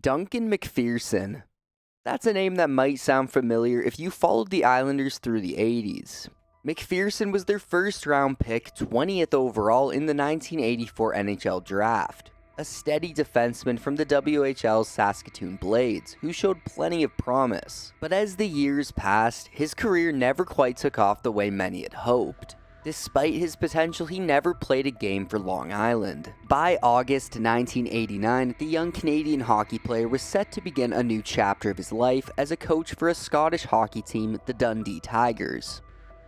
Duncan Macpherson. That's a name that might sound familiar if you followed the Islanders through the 80s. Macpherson was their first-round pick, 20th overall in the 1984 NHL Draft. A steady defenseman from the WHL's Saskatoon Blades, who showed plenty of promise. But as the years passed, his career never quite took off the way many had hoped. Despite his potential, he never played a game for Long Island. By August 1989, the young Canadian hockey player was set to begin a new chapter of his life as a coach for a Scottish hockey team, the Dundee Tigers.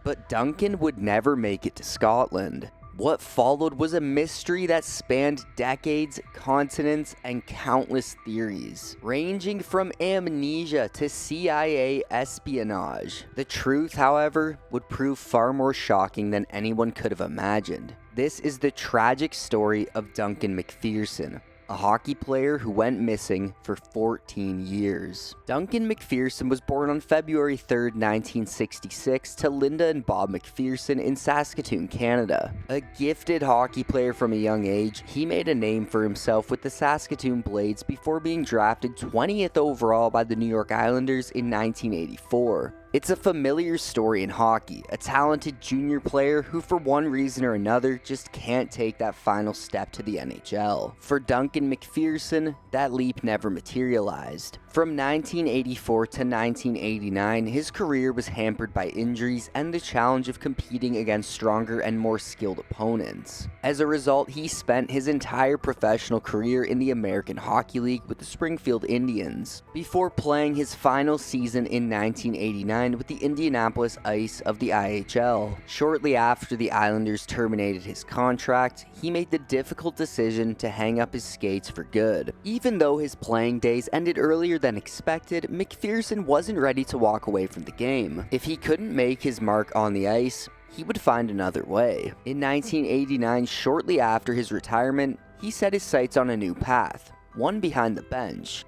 But Duncan would never make it to Scotland. What followed was a mystery that spanned decades, continents, and countless theories, ranging from amnesia to CIA espionage. The truth, however, would prove far more shocking than anyone could have imagined. This is the tragic story of Duncan Macpherson, a hockey player who went missing for 14 years. Duncan Macpherson was born on February 3, 1966 to Linda and Bob Macpherson in Saskatoon, Canada. A gifted hockey player from a young age, he made a name for himself with the Saskatoon Blades before being drafted 20th overall by the New York Islanders in 1984. It's a familiar story in hockey, a talented junior player who for one reason or another just can't take that final step to the NHL. For Duncan Macpherson, that leap never materialized. From 1984 to 1989, his career was hampered by injuries and the challenge of competing against stronger and more skilled opponents. As a result, he spent his entire professional career in the American Hockey League with the Springfield Indians, before playing his final season in 1989 with the Indianapolis Ice of the IHL. Shortly after the Islanders terminated his contract, he made the difficult decision to hang up his skates for good. Even though his playing days ended earlier than expected, Macpherson wasn't ready to walk away from the game. If he couldn't make his mark on the ice, he would find another way. In 1989, shortly after his retirement, he set his sights on a new path, one behind the bench.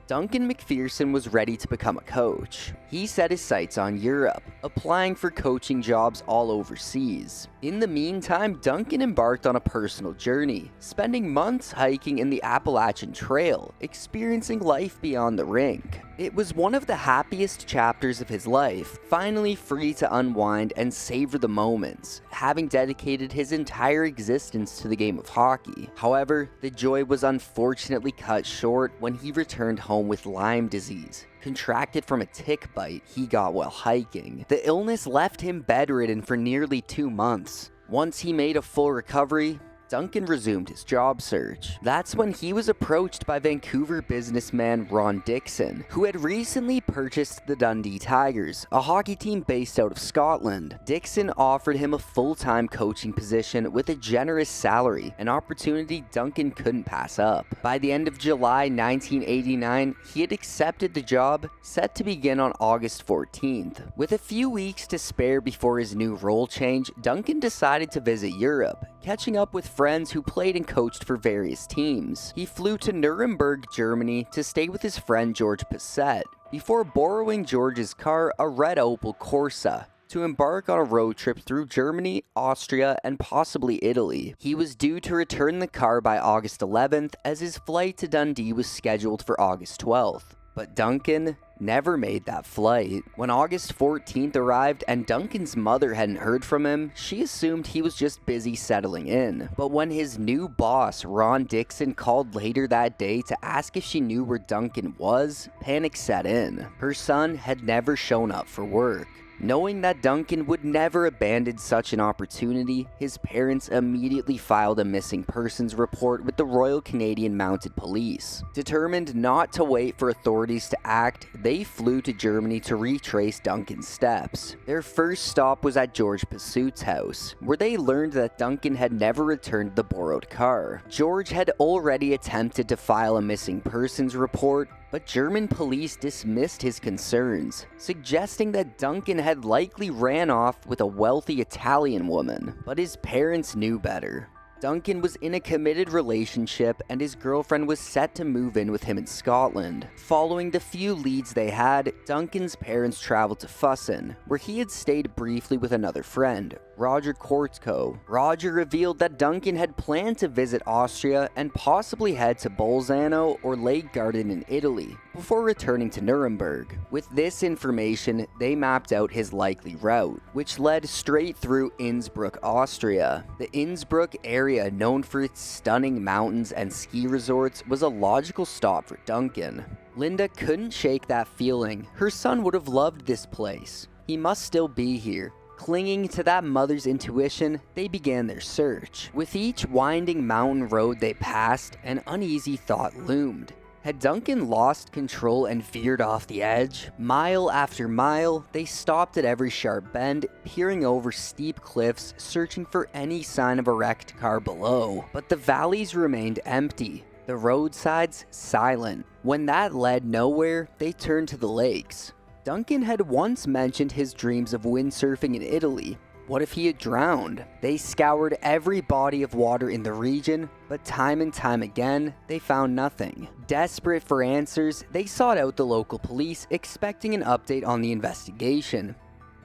Duncan Macpherson was ready to become a coach. He set his sights on Europe, applying for coaching jobs all overseas. In the meantime, Duncan embarked on a personal journey, spending months hiking in the Appalachian Trail, experiencing life beyond the rink. It was one of the happiest chapters of his life, finally free to unwind and savor the moments, having dedicated his entire existence to the game of hockey. However, the joy was unfortunately cut short when he returned home with Lyme disease, contracted from a tick bite he got while hiking. The illness left him bedridden for nearly 2 months. Once he made a full recovery, Duncan resumed his job search. That's when he was approached by Vancouver businessman Ron Dixon, who had recently purchased the Dundee Tigers, a hockey team based out of Scotland. Dixon offered him a full-time coaching position with a generous salary, an opportunity Duncan couldn't pass up. By the end of July 1989, he had accepted the job, set to begin on August 14th. With a few weeks to spare before his new role change, Duncan decided to visit Europe, catching up with friends who played and coached for various teams. He flew to Nuremberg, Germany to stay with his friend George Passett, before borrowing George's car, a red Opel Corsa, to embark on a road trip through Germany, Austria, and possibly Italy. He was due to return the car by August 11th, as his flight to Dundee was scheduled for August 12th. But Duncan never made that flight. When August 14th arrived and Duncan's mother hadn't heard from him, she assumed he was just busy settling in. But when his new boss, Ron Dixon, called later that day to ask if she knew where Duncan was, panic set in. Her son had never shown up for work. Knowing that Duncan would never abandon such an opportunity, his parents immediately filed a missing persons report with the Royal Canadian Mounted Police. Determined not to wait for authorities to act, they flew to Germany to retrace Duncan's steps. Their first stop was at George Passeut's house, where they learned that Duncan had never returned the borrowed car. George had already attempted to file a missing persons report, but German police dismissed his concerns, suggesting that Duncan had likely ran off with a wealthy Italian woman. But his parents knew better. Duncan was in a committed relationship and his girlfriend was set to move in with him in Scotland. Following the few leads they had, Duncan's parents traveled to Fussin, where he had stayed briefly with another friend, Roger Kortko. Roger revealed that Duncan had planned to visit Austria and possibly head to Bolzano or Lake Garden in Italy before returning to Nuremberg. With this information, they mapped out his likely route, which led straight through Innsbruck, Austria. The Innsbruck area, known for its stunning mountains and ski resorts, was a logical stop for Duncan. Linda couldn't shake that feeling. Her son would have loved this place. He must still be here. Clinging to that mother's intuition, they began their search. With each winding mountain road they passed, an uneasy thought loomed. Had Duncan lost control and veered off the edge? Mile after mile, they stopped at every sharp bend, peering over steep cliffs, searching for any sign of a wrecked car below. But the valleys remained empty, the roadsides silent. When that led nowhere, they turned to the lakes. Duncan had once mentioned his dreams of windsurfing in Italy. What if he had drowned? They scoured every body of water in the region, but time and time again, they found nothing. Desperate for answers, they sought out the local police, expecting an update on the investigation.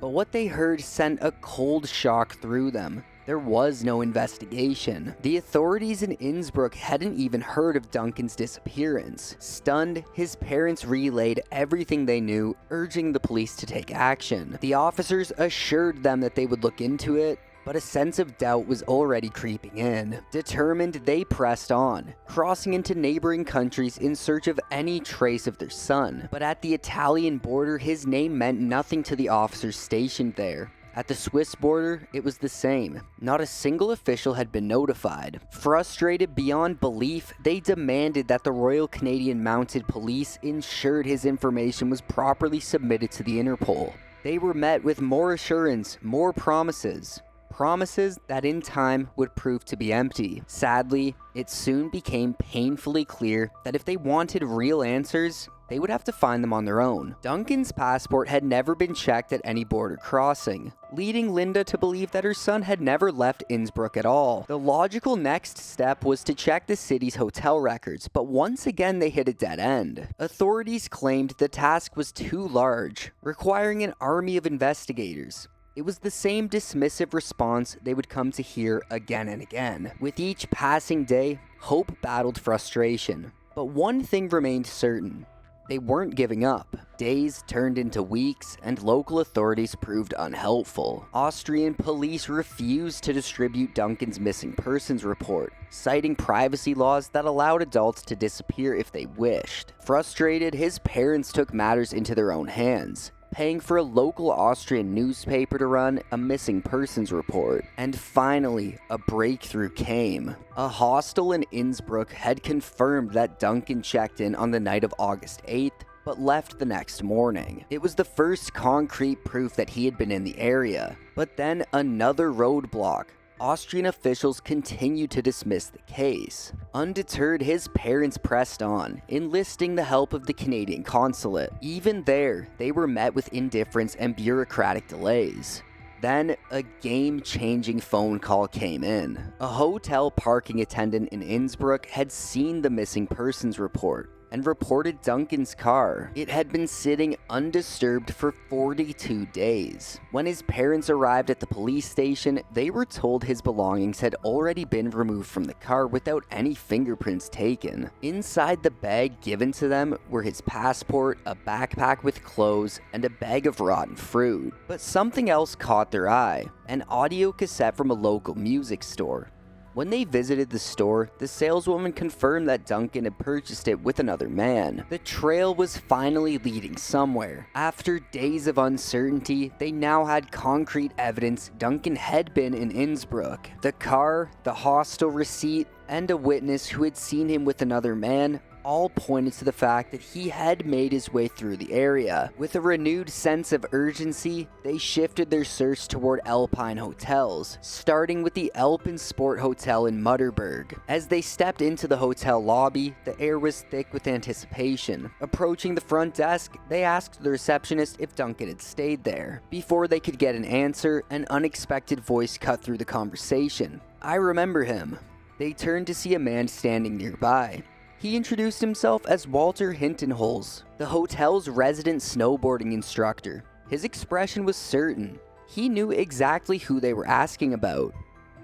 But what they heard sent a cold shock through them. There was no investigation. The authorities in Innsbruck hadn't even heard of Duncan's disappearance. Stunned, his parents relayed everything they knew, urging the police to take action. The officers assured them that they would look into it, but a sense of doubt was already creeping in. Determined, they pressed on, crossing into neighboring countries in search of any trace of their son. But at the Italian border, his name meant nothing to the officers stationed there. At the Swiss border, it was the same. Not a single official had been notified. Frustrated beyond belief, they demanded that the Royal Canadian Mounted Police ensured his information was properly submitted to the Interpol. They were met with more assurance, more promises. Promises that in time would prove to be empty. Sadly, it soon became painfully clear that if they wanted real answers, they would have to find them on their own. Duncan's passport had never been checked at any border crossing, leading Linda to believe that her son had never left Innsbruck at all. The logical next step was to check the city's hotel records, but once again they hit a dead end. Authorities claimed the task was too large, requiring an army of investigators. It was the same dismissive response they would come to hear again and again. With each passing day, hope battled frustration. But one thing remained certain. They weren't giving up. Days turned into weeks, and local authorities proved unhelpful. Austrian police refused to distribute Duncan's missing persons report, citing privacy laws that allowed adults to disappear if they wished. Frustrated, his parents took matters into their own hands, paying for a local Austrian newspaper to run a missing persons report. And finally, a breakthrough came. A hostel in Innsbruck had confirmed that Duncan checked in on the night of August 8th, but left the next morning. It was the first concrete proof that he had been in the area. But then another roadblock. Austrian officials continued to dismiss the case. Undeterred, his parents pressed on, enlisting the help of the Canadian consulate. Even there, they were met with indifference and bureaucratic delays. Then, a game-changing phone call came in. A hotel parking attendant in Innsbruck had seen the missing persons report and reported Duncan's car. It had been sitting undisturbed for 42 days. When his parents arrived at the police station, they were told his belongings had already been removed from the car without any fingerprints taken. Inside the bag given to them were his passport, a backpack with clothes, and a bag of rotten fruit. But something else caught their eye: an audio cassette from a local music store. When they visited the store, the saleswoman confirmed that Duncan had purchased it with another man. The trail was finally leading somewhere. After days of uncertainty, they now had concrete evidence Duncan had been in Innsbruck. The car, the hostel receipt, and a witness who had seen him with another man all pointed to the fact that he had made his way through the area. With a renewed sense of urgency, they shifted their search toward Alpine hotels, starting with the Alpensport Hotel in Mutterberg. As they stepped into the hotel lobby, the air was thick with anticipation. Approaching the front desk, they asked the receptionist if Duncan had stayed there. Before they could get an answer, an unexpected voice cut through the conversation. "I remember him." They turned to see a man standing nearby. He introduced himself as Walter Hintenholz, the hotel's resident snowboarding instructor. His expression was certain. He knew exactly who they were asking about.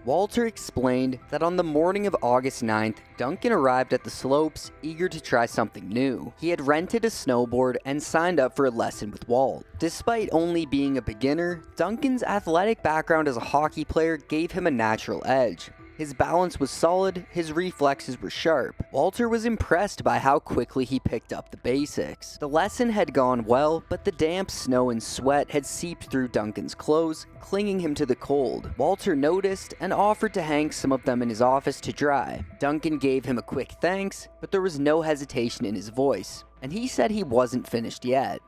Walter explained that on the morning of August 9th, Duncan arrived at the slopes, eager to try something new. He had rented a snowboard and signed up for a lesson with Walt. Despite only being a beginner, Duncan's athletic background as a hockey player gave him a natural edge. His balance was solid, his reflexes were sharp. Walter was impressed by how quickly he picked up the basics. The lesson had gone well, but the damp snow and sweat had seeped through Duncan's clothes, clinging him to the cold. Walter noticed and offered to hang some of them in his office to dry. Duncan gave him a quick thanks, but there was no hesitation in his voice, and he said he wasn't finished yet.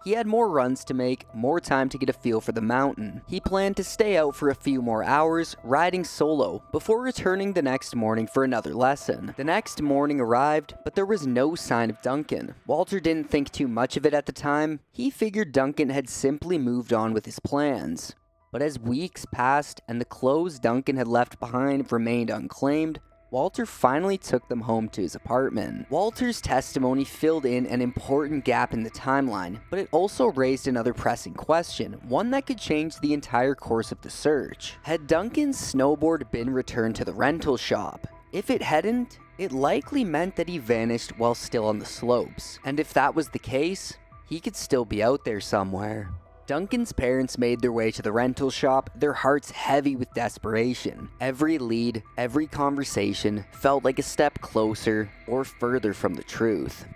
He had more runs to make, more time to get a feel for the mountain. He planned to stay out for a few more hours, riding solo, before returning the next morning for another lesson. The next morning arrived, but there was no sign of Duncan. Walter didn't think too much of it at the time. He figured Duncan had simply moved on with his plans. But as weeks passed and the clothes Duncan had left behind remained unclaimed, Walter finally took them home to his apartment. Walter's testimony filled in an important gap in the timeline, but it also raised another pressing question, one that could change the entire course of the search. Had Duncan's snowboard been returned to the rental shop? If it hadn't, it likely meant that he vanished while still on the slopes. And if that was the case, he could still be out there somewhere. Duncan's parents made their way to the rental shop, their hearts heavy with desperation. Every lead, every conversation felt like a step closer or further from the truth.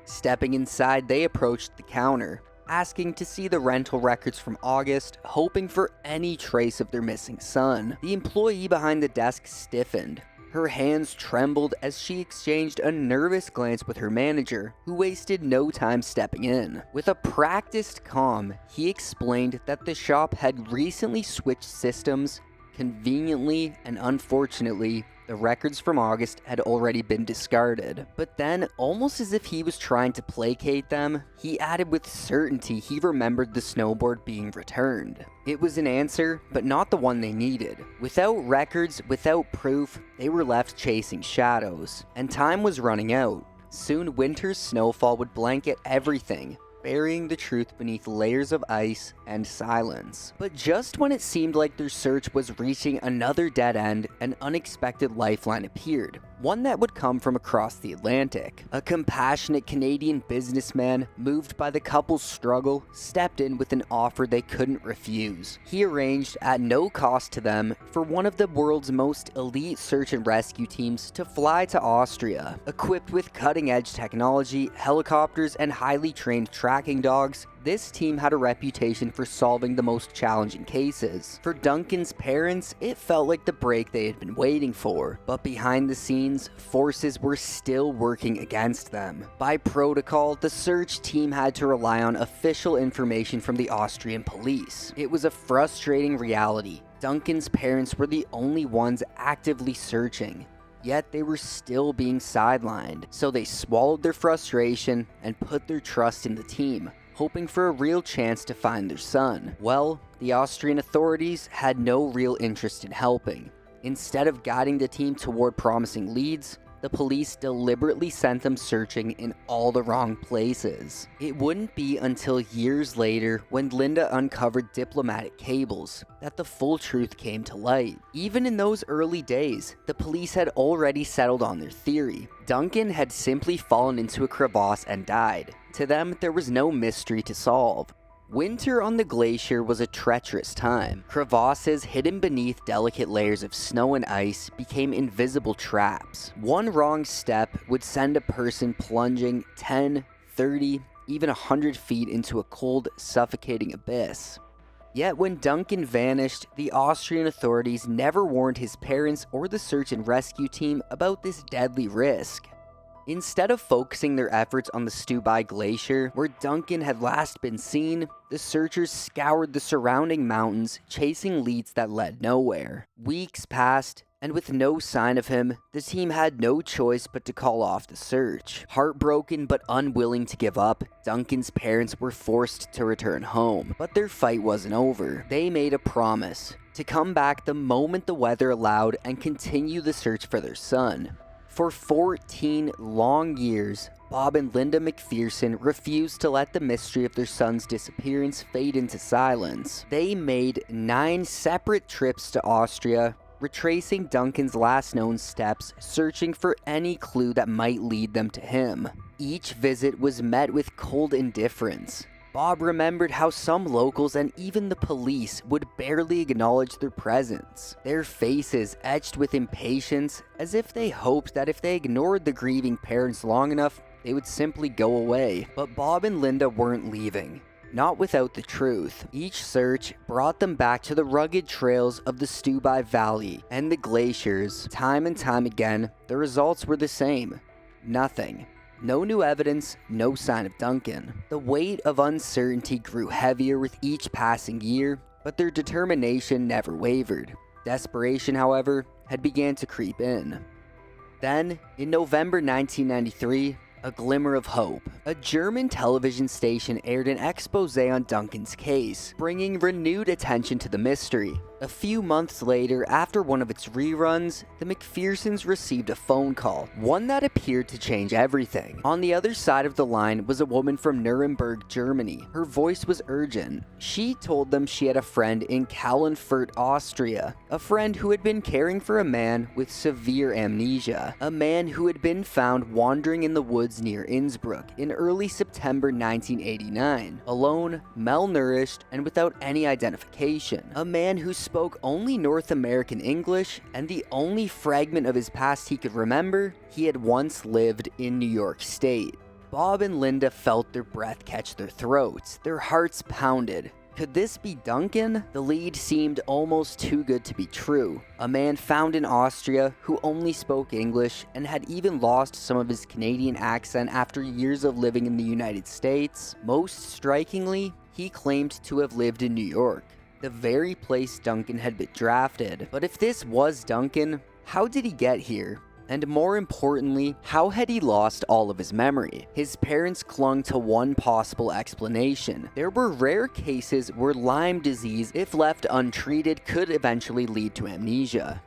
Stepping inside, they approached the counter, asking to see the rental records from August, hoping for any trace of their missing son. The employee behind the desk stiffened. Her hands trembled as she exchanged a nervous glance with her manager, who wasted no time stepping in. With a practiced calm, he explained that the shop had recently switched systems. Conveniently and unfortunately, the records from August had already been discarded. But then, almost as if he was trying to placate them, he added with certainty he remembered the snowboard being returned. It was an answer, but not the one they needed. Without records, without proof, they were left chasing shadows. And time was running out. Soon winter's snowfall would blanket everything, burying the truth beneath layers of ice and silence. But just when it seemed like their search was reaching another dead end, an unexpected lifeline appeared. One that would come from across the Atlantic. A compassionate Canadian businessman, moved by the couple's struggle, stepped in with an offer they couldn't refuse. He arranged, at no cost to them, for one of the world's most elite search and rescue teams to fly to Austria. Equipped with cutting-edge technology, helicopters, and highly trained tracking dogs, this team had a reputation for solving the most challenging cases. For Duncan's parents, it felt like the break they had been waiting for. But behind the scenes, forces were still working against them. By protocol, the search team had to rely on official information from the Austrian police. It was a frustrating reality. Duncan's parents were the only ones actively searching. Yet they were still being sidelined. So they swallowed their frustration and put their trust in the team, hoping for a real chance to find their son. Well, the Austrian authorities had no real interest in helping. Instead of guiding the team toward promising leads, the police deliberately sent them searching in all the wrong places. It wouldn't be until years later, when Linda uncovered diplomatic cables, that the full truth came to light. Even in those early days, the police had already settled on their theory. Duncan had simply fallen into a crevasse and died. To them, there was no mystery to solve. Winter on the glacier was a treacherous time. Crevasses hidden beneath delicate layers of snow and ice became invisible traps. One wrong step would send a person plunging 10, 30, even 100 feet into a cold, suffocating abyss. Yet when Duncan vanished, the Austrian authorities never warned his parents or the search and rescue team about this deadly risk. Instead of focusing their efforts on the Stubai Glacier, where Duncan had last been seen, the searchers scoured the surrounding mountains, chasing leads that led nowhere. Weeks passed, and with no sign of him, the team had no choice but to call off the search. Heartbroken but unwilling to give up, Duncan's parents were forced to return home. But their fight wasn't over. They made a promise to come back the moment the weather allowed and continue the search for their son. For 14 long years, Bob and Linda Macpherson refused to let the mystery of their son's disappearance fade into silence. They made 9 separate trips to Austria, retracing Duncan's last known steps, searching for any clue that might lead them to him. Each visit was met with cold indifference. Bob remembered how some locals and even the police would barely acknowledge their presence, their faces etched with impatience, as if they hoped that if they ignored the grieving parents long enough, they would simply go away. But Bob and Linda weren't leaving. Not without the truth. Each search brought them back to the rugged trails of the Stubai Valley and the glaciers. Time and time again, the results were the same. Nothing. No new evidence, no sign of Duncan. The weight of uncertainty grew heavier with each passing year, but their determination never wavered. Desperation, however, had begun to creep in. Then, in November 1993, a glimmer of hope. A German television station aired an expose on Duncan's case, bringing renewed attention to the mystery. A few months later, after one of its reruns, the Macphersons received a phone call, one that appeared to change everything. On the other side of the line was a woman from Nuremberg, Germany. Her voice was urgent. She told them she had a friend in Kallenfurt, Austria, a friend who had been caring for a man with severe amnesia, a man who had been found wandering in the woods near Innsbruck in early September 1989, alone, malnourished, and without any identification, a man who spoke only North American English, and the only fragment of his past he could remember, he had once lived in New York State. Bob and Linda felt their breath catch their throats. Their hearts pounded. Could this be Duncan? The lead seemed almost too good to be true. A man found in Austria who only spoke English and had even lost some of his Canadian accent after years of living in the United States. Most strikingly, he claimed to have lived in New York, the very place Duncan had been drafted. But if this was Duncan, how did he get here? And more importantly, how had he lost all of his memory? His parents clung to one possible explanation. There were rare cases where Lyme disease, if left untreated, could eventually lead to amnesia.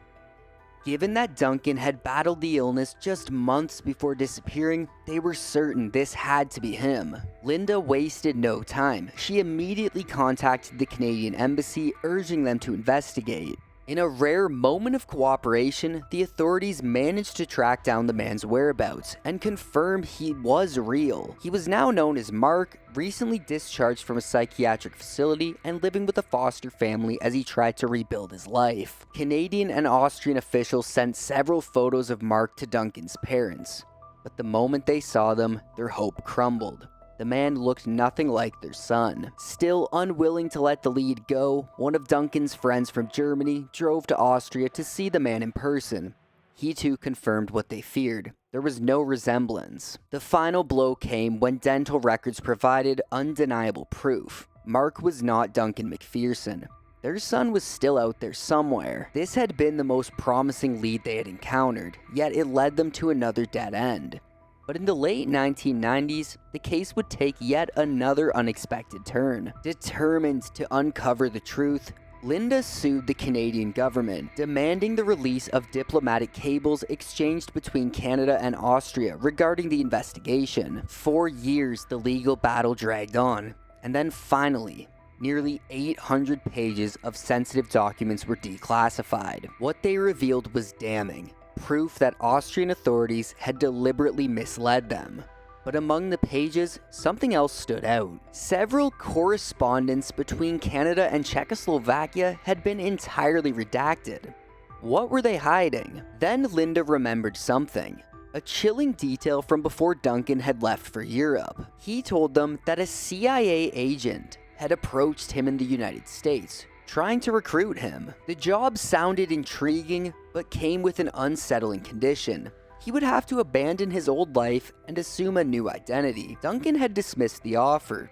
Given that Duncan had battled the illness just months before disappearing, they were certain this had to be him. Linda wasted no time. She immediately contacted the Canadian Embassy, urging them to investigate. In a rare moment of cooperation, the authorities managed to track down the man's whereabouts and confirm he was real. He was now known as Mark, recently discharged from a psychiatric facility and living with a foster family as he tried to rebuild his life. Canadian and Austrian officials sent several photos of Mark to Duncan's parents, but the moment they saw them, their hope crumbled. The man looked nothing like their son. Still unwilling to let the lead go, one of Duncan's friends from Germany drove to Austria to see the man in person. He too confirmed what they feared. There was no resemblance. The final blow came when dental records provided undeniable proof. Mark was not Duncan Macpherson. Their son was still out there somewhere. This had been the most promising lead they had encountered, yet it led them to another dead end. But in the late 1990s, the case would take yet another unexpected turn. Determined to uncover the truth, Linda sued the Canadian government, demanding the release of diplomatic cables exchanged between Canada and Austria regarding the investigation. For years, the legal battle dragged on, and then finally, nearly 800 pages of sensitive documents were declassified. What they revealed was damning. Proof that Austrian authorities had deliberately misled them. But among the pages, something else stood out. Several correspondence between Canada and Czechoslovakia had been entirely redacted. What were they hiding? Then Linda remembered something. A chilling detail from before Duncan had left for Europe. He told them that a CIA agent had approached him in the United States, trying to recruit him. The job sounded intriguing, but came with an unsettling condition. He would have to abandon his old life and assume a new identity. Duncan had dismissed the offer.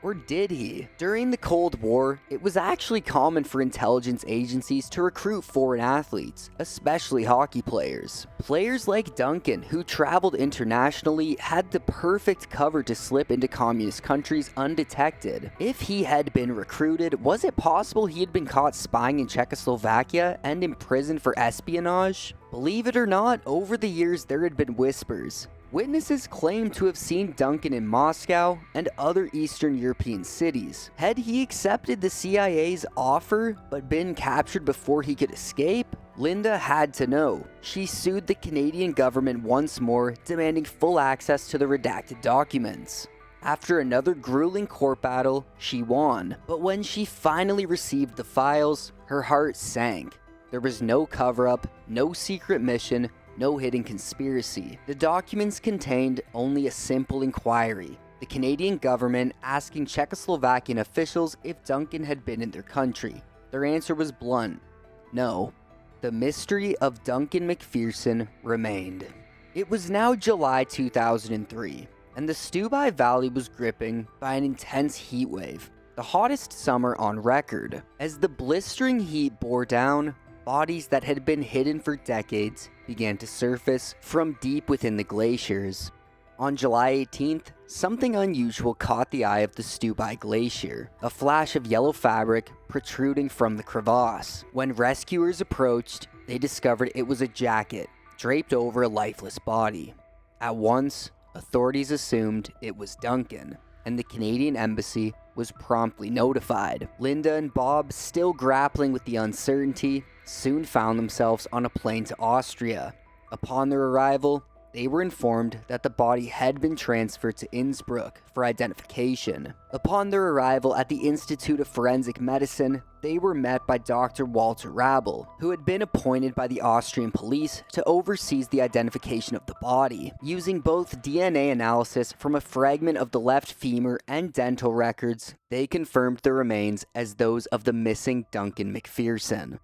Or did he? During the Cold War, it was actually common for intelligence agencies to recruit foreign athletes, especially hockey players. Players like Duncan, who traveled internationally, had the perfect cover to slip into communist countries undetected. If he had been recruited, was it possible he had been caught spying in Czechoslovakia and imprisoned for espionage? Believe it or not, over the years there had been whispers. Witnesses claim to have seen Duncan in Moscow and other Eastern European cities. Had he accepted the CIA's offer but been captured before he could escape? Linda had to know. She sued the Canadian government once more, demanding full access to the redacted documents. After another grueling court battle, she won. But when she finally received the files, her heart sank. There was no cover-up, no secret mission, no hidden conspiracy. The documents contained only a simple inquiry. The Canadian government asking Czechoslovakian officials if Duncan had been in their country. Their answer was blunt: no. The mystery of Duncan Macpherson remained. It was now July 2003, and the Stubai Valley was gripping by an intense heat wave, the hottest summer on record. As the blistering heat bore down, bodies that had been hidden for decades began to surface from deep within the glaciers. On July 18th, something unusual caught the eye of the Stubai Glacier, a flash of yellow fabric protruding from the crevasse. When rescuers approached, they discovered it was a jacket draped over a lifeless body. At once, authorities assumed it was Duncan, and the Canadian embassy was promptly notified. Linda and Bob, still grappling with the uncertainty, soon found themselves on a plane to Austria. Upon their arrival, they were informed that the body had been transferred to Innsbruck for identification. Upon their arrival at the Institute of Forensic Medicine, they were met by Dr. Walter Rabel, who had been appointed by the Austrian police to oversee the identification of the body. Using both DNA analysis from a fragment of the left femur and dental records, they confirmed the remains as those of the missing Duncan Macpherson.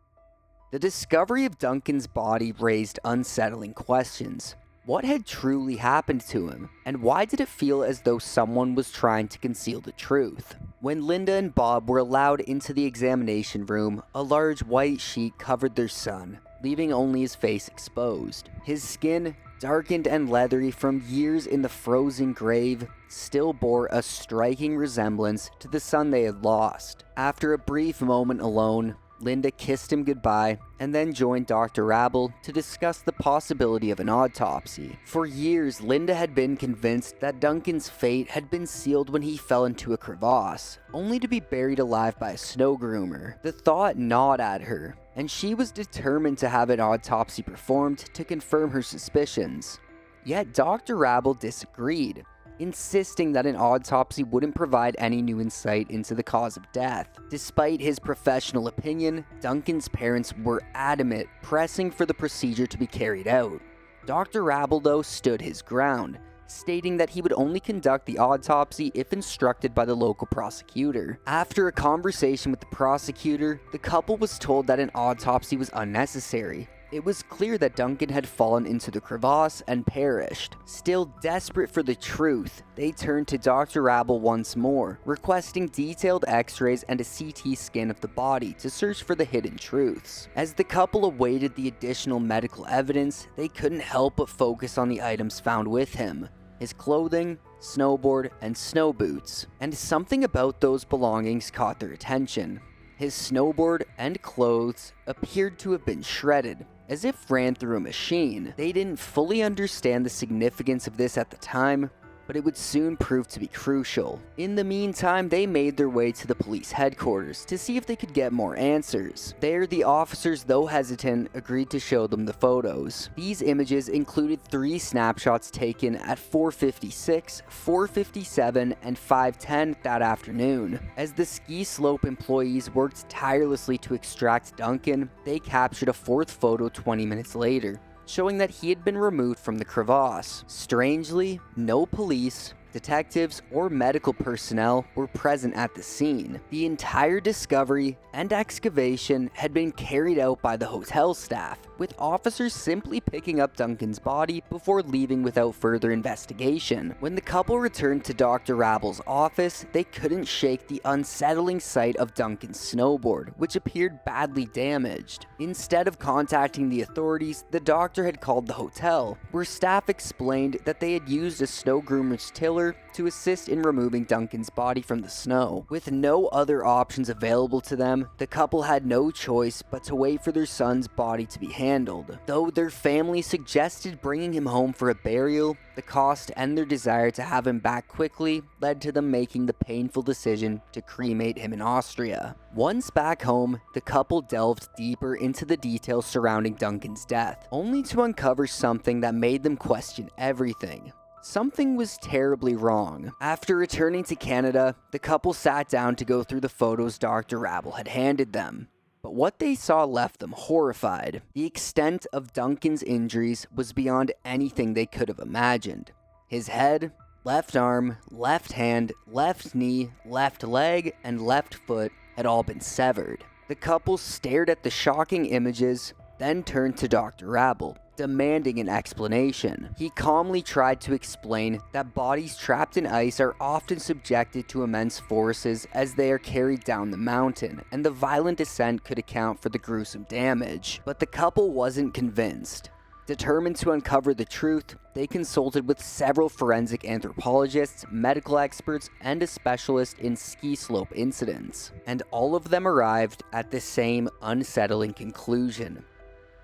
The discovery of Duncan's body raised unsettling questions. What had truly happened to him, and why did it feel as though someone was trying to conceal the truth? When Linda and Bob were allowed into the examination room, a large white sheet covered their son, leaving only his face exposed. His skin, darkened and leathery from years in the frozen grave, still bore a striking resemblance to the son they had lost. After a brief moment alone, Linda kissed him goodbye and then joined Dr. Rabel to discuss the possibility of an autopsy. For years, Linda had been convinced that Duncan's fate had been sealed when he fell into a crevasse, only to be buried alive by a snow groomer. The thought gnawed at her, and she was determined to have an autopsy performed to confirm her suspicions. Yet Dr. Rabel disagreed, insisting that an autopsy wouldn't provide any new insight into the cause of death. Despite his professional opinion, Duncan's parents were adamant, pressing for the procedure to be carried out. Dr. Rabel, though, stood his ground, stating that he would only conduct the autopsy if instructed by the local prosecutor. After a conversation with the prosecutor, the couple was told that an autopsy was unnecessary. It was clear that Duncan had fallen into the crevasse and perished. Still desperate for the truth, they turned to Dr. Rabel once more, requesting detailed x-rays and a CT scan of the body to search for the hidden truths. As the couple awaited the additional medical evidence, they couldn't help but focus on the items found with him: his clothing, snowboard, and snow boots. And something about those belongings caught their attention. His snowboard and clothes appeared to have been shredded, as if ran through a machine. They didn't fully understand the significance of this at the time, but it would soon prove to be crucial. In the meantime, they made their way to the police headquarters to see if they could get more answers. There, the officers, though hesitant, agreed to show them the photos. These images included 3 snapshots taken at 4:56, 4:57, and 5:10 that afternoon. As the ski slope employees worked tirelessly to extract Duncan, they captured a 4th photo 20 minutes later, showing that he had been removed from the crevasse. Strangely, no police, detectives, or medical personnel were present at the scene. The entire discovery and excavation had been carried out by the hotel staff, with officers simply picking up Duncan's body before leaving without further investigation. When the couple returned to Dr. Rabel's office, they couldn't shake the unsettling sight of Duncan's snowboard, which appeared badly damaged. Instead of contacting the authorities, the doctor had called the hotel, where staff explained that they had used a snow groomer's tiller tiller to assist in removing Duncan's body from the snow. With no other options available to them, the couple had no choice but to wait for their son's body to be handled. Though their family suggested bringing him home for a burial, the cost and their desire to have him back quickly led to them making the painful decision to cremate him in Austria. Once back home, the couple delved deeper into the details surrounding Duncan's death, only to uncover something that made them question everything. Something was terribly wrong. After returning to Canada, the couple sat down to go through the photos Dr. Rabel had handed them. But what they saw left them horrified. The extent of Duncan's injuries was beyond anything they could have imagined. His head, left arm, left hand, left knee, left leg, and left foot had all been severed. The couple stared at the shocking images, then turned to Dr. Rabel, demanding an explanation. He calmly tried to explain that bodies trapped in ice are often subjected to immense forces as they are carried down the mountain, and the violent descent could account for the gruesome damage. But the couple wasn't convinced. Determined to uncover the truth, they consulted with several forensic anthropologists, medical experts, and a specialist in ski slope incidents, and all of them arrived at the same unsettling conclusion.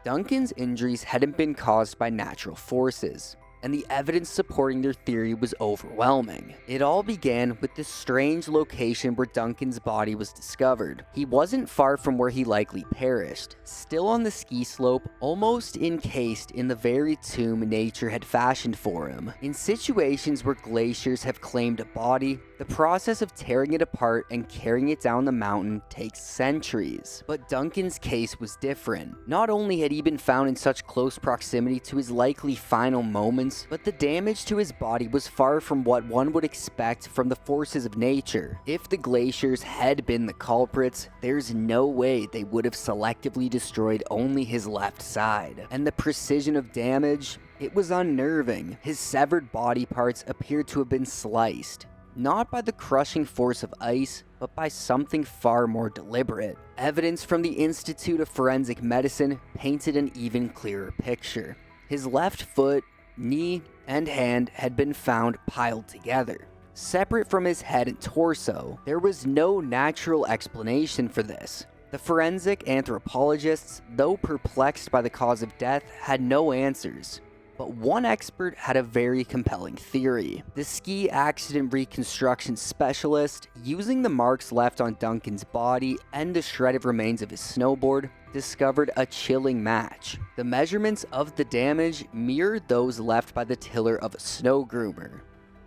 Duncan's injuries hadn't been caused by natural forces, and the evidence supporting their theory was overwhelming. It all began with the strange location where Duncan's body was discovered. He wasn't far from where he likely perished, still on the ski slope, almost encased in the very tomb nature had fashioned for him. In situations where glaciers have claimed a body, the process of tearing it apart and carrying it down the mountain takes centuries. But Duncan's case was different. Not only had he been found in such close proximity to his likely final moments, but the damage to his body was far from what one would expect from the forces of nature. If the glaciers had been the culprits, there's no way they would have selectively destroyed only his left side. And the precision of damage, it was unnerving. His severed body parts appeared to have been sliced, not by the crushing force of ice, but by something far more deliberate. Evidence from the Institute of Forensic Medicine painted an even clearer picture. His left foot, knee, and hand had been found piled together, separate from his head and torso. There was no natural explanation for this. The forensic anthropologists, though perplexed by the cause of death, had no answers. But one expert had a very compelling theory. The ski accident reconstruction specialist, using the marks left on Duncan's body and the shredded remains of his snowboard, discovered a chilling match. The measurements of the damage mirrored those left by the tiller of a snow groomer.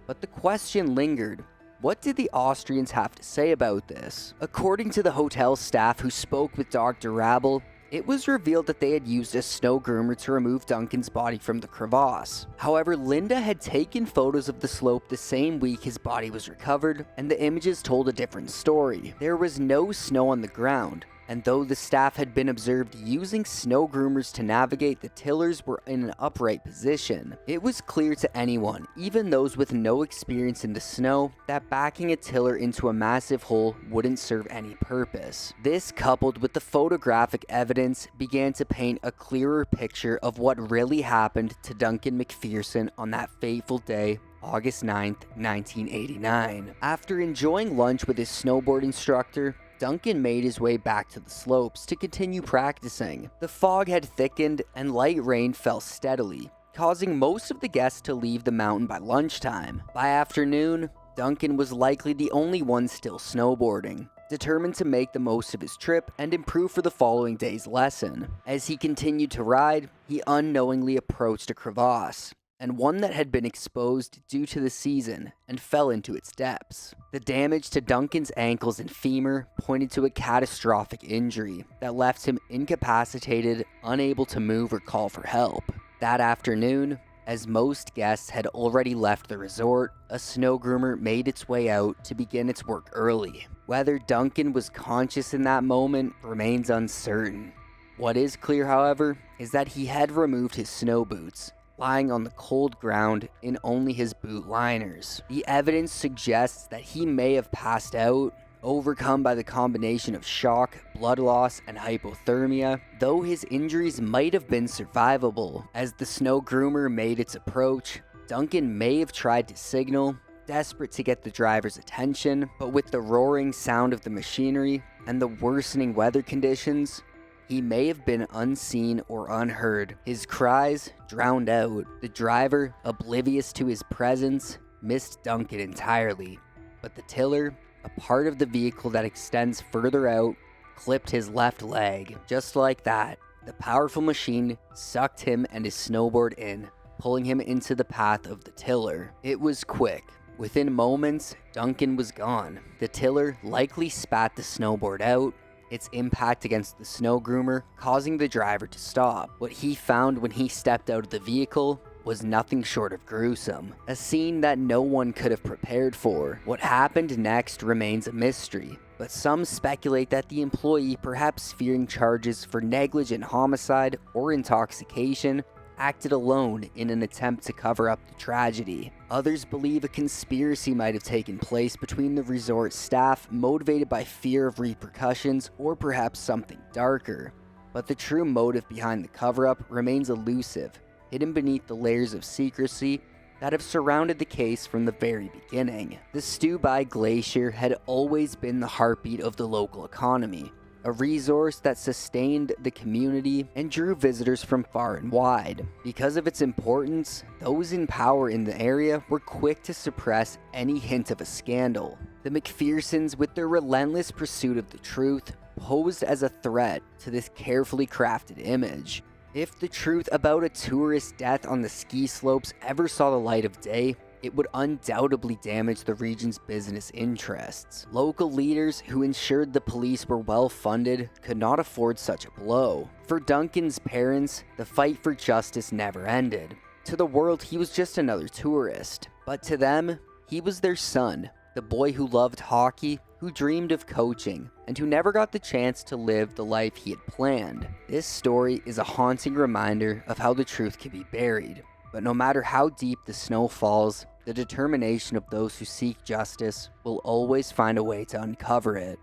But the question lingered. What did the Austrians have to say about this? According to the hotel staff who spoke with Dr. Rabel, it was revealed that they had used a snow groomer to remove Duncan's body from the crevasse. However, Linda had taken photos of the slope the same week his body was recovered, and the images told a different story. There was no snow on the ground, and though the staff had been observed using snow groomers to navigate, the tillers were in an upright position. It was clear to anyone, even those with no experience in the snow, that backing a tiller into a massive hole wouldn't serve any purpose. This, coupled with the photographic evidence, began to paint a clearer picture of what really happened to Duncan Macpherson on that fateful day, August 9th, 1989. After enjoying lunch with his snowboard instructor, Duncan made his way back to the slopes to continue practicing. The fog had thickened and light rain fell steadily, causing most of the guests to leave the mountain by lunchtime. By afternoon, Duncan was likely the only one still snowboarding, determined to make the most of his trip and improve for the following day's lesson. As he continued to ride, he unknowingly approached a crevasse, and one that had been exposed due to the season and fell into its depths. The damage to Duncan's ankles and femur pointed to a catastrophic injury that left him incapacitated, unable to move or call for help. That afternoon, as most guests had already left the resort, a snow groomer made its way out to begin its work early. Whether Duncan was conscious in that moment remains uncertain. What is clear, however, is that he had removed his snow boots, lying on the cold ground in only his boot liners. The evidence suggests that he may have passed out, overcome by the combination of shock, blood loss, and hypothermia, though his injuries might have been survivable. As the snow groomer made its approach, Duncan may have tried to signal, desperate to get the driver's attention, but with the roaring sound of the machinery and the worsening weather conditions, he may have been unseen or unheard. His cries drowned out. The driver, oblivious to his presence, missed Duncan entirely, but the tiller, a part of the vehicle that extends further out, clipped his left leg. Just like that, the powerful machine sucked him and his snowboard in, pulling him into the path of the tiller. It was quick. Within moments, Duncan was gone. The tiller likely spat the snowboard out, its impact against the snow groomer causing the driver to stop. What he found when he stepped out of the vehicle was nothing short of gruesome, a scene that no one could have prepared for. What happened next remains a mystery, but some speculate that the employee, perhaps fearing charges for negligent homicide or intoxication, acted alone in an attempt to cover up the tragedy. Others believe a conspiracy might have taken place between the resort staff, motivated by fear of repercussions or perhaps something darker. But the true motive behind the cover-up remains elusive, hidden beneath the layers of secrecy that have surrounded the case from the very beginning. The stew by Glacier had always been the heartbeat of the local economy, a resource that sustained the community and drew visitors from far and wide. Because of its importance, those in power in the area were quick to suppress any hint of a scandal. The Macphersons, with their relentless pursuit of the truth, posed as a threat to this carefully crafted image. If the truth about a tourist's death on the ski slopes ever saw the light of day, it would undoubtedly damage the region's business interests. Local leaders who ensured the police were well funded could not afford such a blow. For Duncan's parents, the fight for justice never ended. To the world, he was just another tourist. But to them, he was their son, the boy who loved hockey, who dreamed of coaching, and who never got the chance to live the life he had planned. This story is a haunting reminder of how the truth can be buried. But no matter how deep the snow falls, the determination of those who seek justice will always find a way to uncover it.